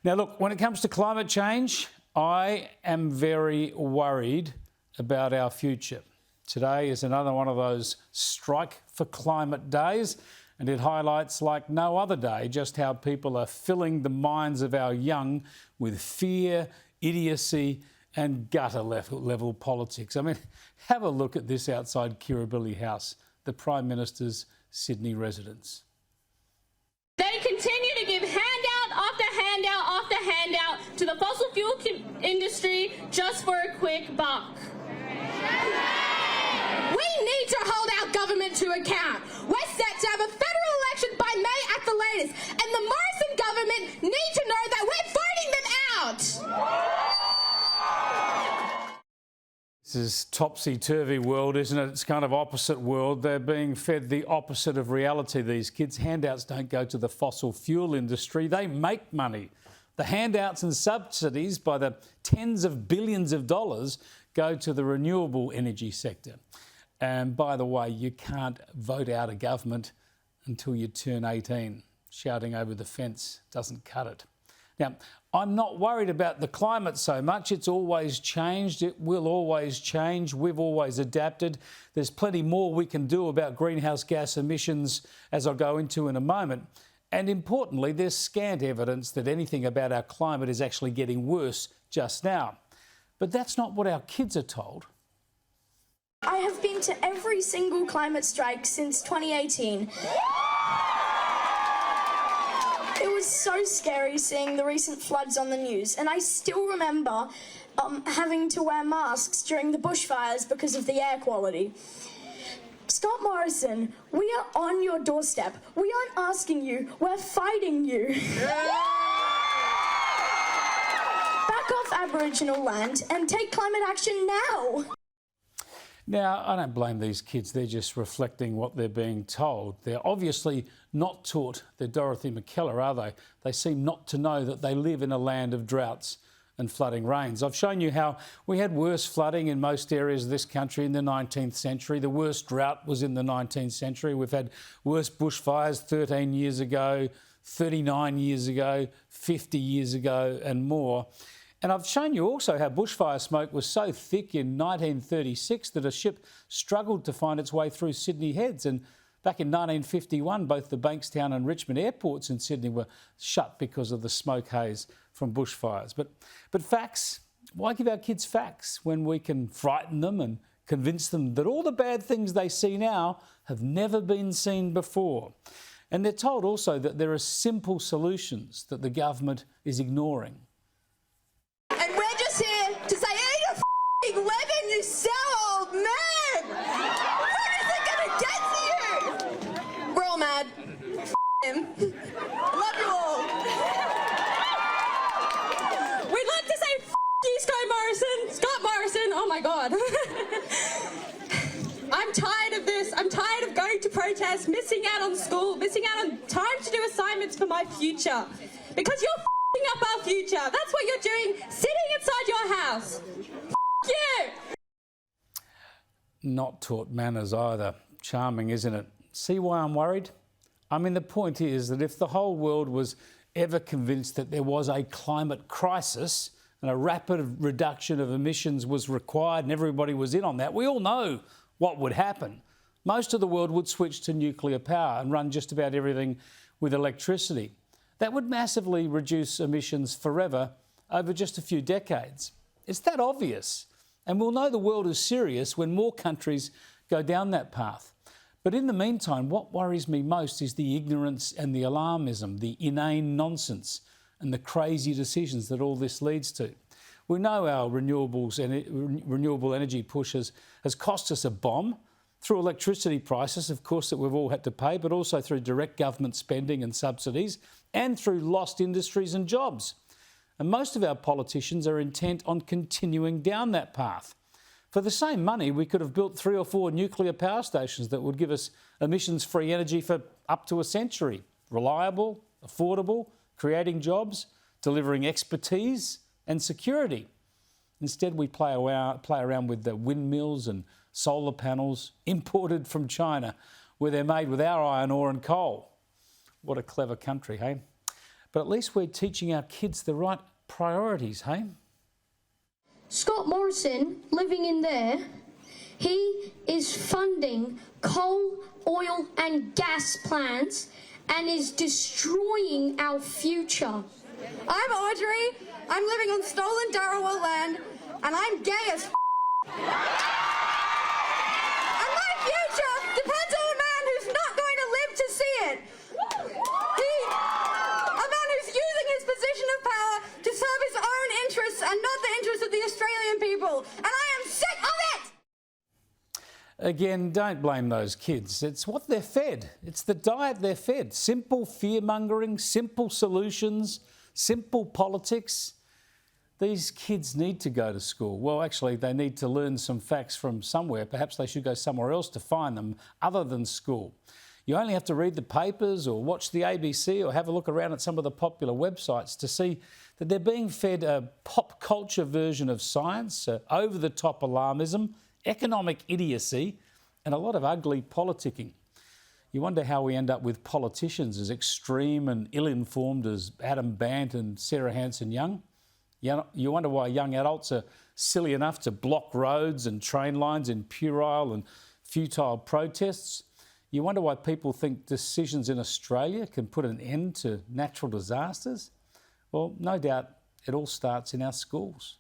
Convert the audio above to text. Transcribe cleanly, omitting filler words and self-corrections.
Now, look, when it comes to climate change, I am very worried about our future. Today is another one of those strike for climate days, and it highlights like no other day just how people are filling the minds of our young with fear, idiocy and gutter level politics. I mean, have a look at this outside Kirribilli House, the Prime Minister's Sydney residence. They continue to give handout after handout after handout to the fossil fuel industry just for a quick buck. We need to hold our government to account. We're set to have a federal election by May at the latest, and the Morrison government need to know that we're voting them out. This is topsy-turvy world, isn't it? It's kind of opposite world. They're being fed the opposite of reality, these kids. Handouts don't go to the fossil fuel industry. They make money. The handouts and subsidies by the tens of billions of dollars go to the renewable energy sector. And by the way, you can't vote out a government until you turn 18. Shouting over the fence doesn't cut it. Now, I'm not worried about the climate so much. It's always changed. It will always change. We've always adapted. There's plenty more we can do about greenhouse gas emissions, as I'll go into in a moment. And importantly, there's scant evidence that anything about our climate is actually getting worse just now. But that's not what our kids are told. I have been to every single climate strike since 2018. It was so scary seeing the recent floods on the news, and I still remember having to wear masks during the bushfires because of the air quality. Scott Morrison, we are on your doorstep. We aren't asking you, we're fighting you. Back off Aboriginal land and take climate action now. Now, I don't blame these kids. They're just reflecting what they're being told. They're obviously not taught they're Dorothy McKellar, are they? They seem not to know that they live in a land of droughts and flooding rains. I've shown you how we had worse flooding in most areas of this country in the 19th century. The worst drought was in the 19th century. We've had worse bushfires 13 years ago, 39 years ago, 50 years ago and more. And I've shown you also how bushfire smoke was so thick in 1936 that a ship struggled to find its way through Sydney Heads. And back in 1951, both the Bankstown and Richmond airports in Sydney were shut because of the smoke haze from bushfires. But facts, why give our kids facts when we can frighten them and convince them that all the bad things they see now have never been seen before? And they're told also that there are simple solutions that the government is ignoring. And we're just here to say, eat a f***ing lemon, you sour old man! When is it gonna get to you? We're all mad. F*** him. I love you all. We'd like to say f*** you, Scott Morrison, oh my God. I'm tired of this. I'm tired of going to protest, missing out on school, missing out on time to do assignments for my future. Because you're f***ing up our future. That's what you're doing, sitting inside your house. F*** you! Not taught manners either. Charming, isn't it? See why I'm worried? I mean, the point is that if the whole world was ever convinced that there was a climate crisis and a rapid reduction of emissions was required and everybody was in on that, we all know what would happen. Most of the world would switch to nuclear power and run just about everything with electricity. That would massively reduce emissions forever over just a few decades. It's that obvious. And we'll know the world is serious when more countries go down that path. But in the meantime, what worries me most is the ignorance and the alarmism, the inane nonsense and the crazy decisions that all this leads to. We know our renewable energy push has cost us a bomb through electricity prices, of course, that we've all had to pay, but also through direct government spending and subsidies and through lost industries and jobs. And most of our politicians are intent on continuing down that path. For the same money, we could have built 3 or 4 nuclear power stations that would give us emissions-free energy for up to a century. Reliable, affordable, creating jobs, delivering expertise and security. Instead, we play around with the windmills and solar panels imported from China, where they're made with our iron ore and coal. What a clever country, hey? But But at least we're teaching our kids the right priorities, hey? Scott Morrison, living in there, he is funding coal, oil and gas plants and is destroying our future. I'm Audrey. I'm living on stolen Darawal land, and I'm gay as and my future depends on a man who's not going to live to see it. A man who's using his position of power to serve his own interests and not the interests of the Australian people. And I am sick of it! Again, don't blame those kids. It's what they're fed. It's the diet they're fed. Simple fear-mongering, simple solutions, simple politics. These kids need to go to school. Well, actually, they need to learn some facts from somewhere. Perhaps they should go somewhere else to find them other than school. You only have to read the papers or watch the ABC or have a look around at some of the popular websites to see that they're being fed a pop culture version of science, over-the-top alarmism, economic idiocy, and a lot of ugly politicking. You wonder how we end up with politicians as extreme and ill-informed as Adam Bandt and Sarah Hanson-Young. You wonder why young adults are silly enough to block roads and train lines in puerile and futile protests. You wonder why people think decisions in Australia can put an end to natural disasters. Well, no doubt it all starts in our schools.